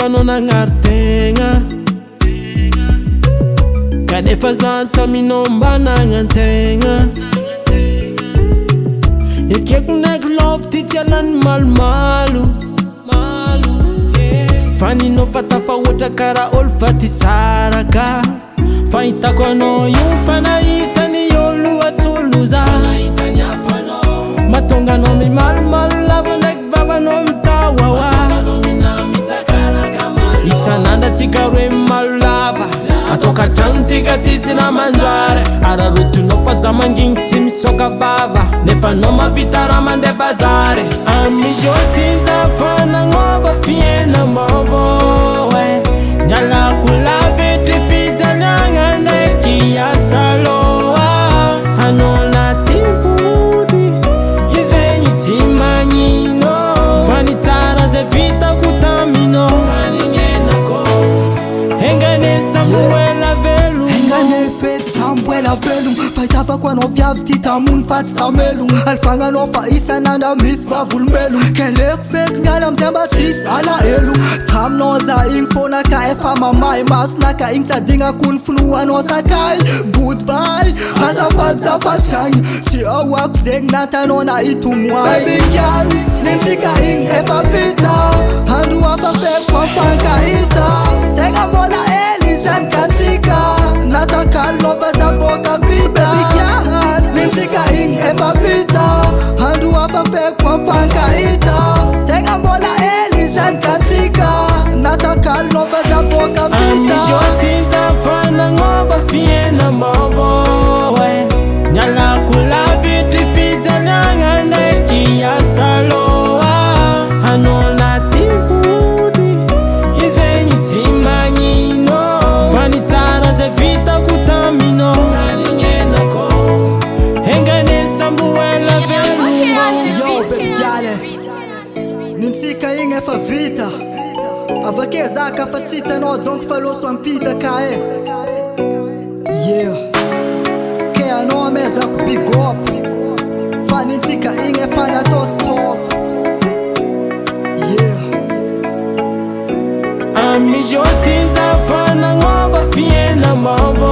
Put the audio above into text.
fanao nagnaritegna kanefa zany taminao mba nagnantegna ekeko naiky love ty tsy alany malomalo fa ninao fa tafahoatra kara olo fa ty saraka fa hitako anao io fa nahitany olo asolo za matonga anao mimalomalo lava ndraiky vavanao mitawawa isanandra tsika roe malo lava atoka tragno tsika tsisy raha manjary ararotonao fa za mangigny tsy misoka bava nefa anao mavita raha mandeha bazary amizio ty za fa nagnova fiaina mavo nialako lavitry fijaliagna ndraiky asaloa anao natsimbody izegny tsy magnino fa ny tsara zay vitako taminao sanignenako engane samboela velogno engane fety samboela velogno fahitavako anao viavy ty tamony fa tsy tamelogno alifagnanao fa isanandra misy vavolombelogno keleko feky miala amizay mba tsisy alaelo taminao za igny fona ka efa mamay masona ka igny tsy adignako ny finoanao sakay goodbye azafady zafatragny tsy aoako zegny natanao na itomoay babygaly nitsika igny efa vita andro afa feko afankahita tegna mbola ely zany katsika natakalonova zaboka mpita babygaly nitsika igny efa vita andro afa feko afankahita tegna mbola ely zany katsika natakalonova zaboka mpita amizio ty za fa nagnova fiaina mavo nialako lavitry fijaliagna ndraiky asaloa anao natsimbody izegny tsy magnino fa ny tsara zay vitako taminao sanignenako engane samboela velogno yo babygaly nintsika igny efa vita avake za ka fa tsy hitanao donc fa loso ampita ka yeah ke anao amezako big up fa nintsika igny efa natao stop yeah amizio ty za fa nagnova fiaina mavo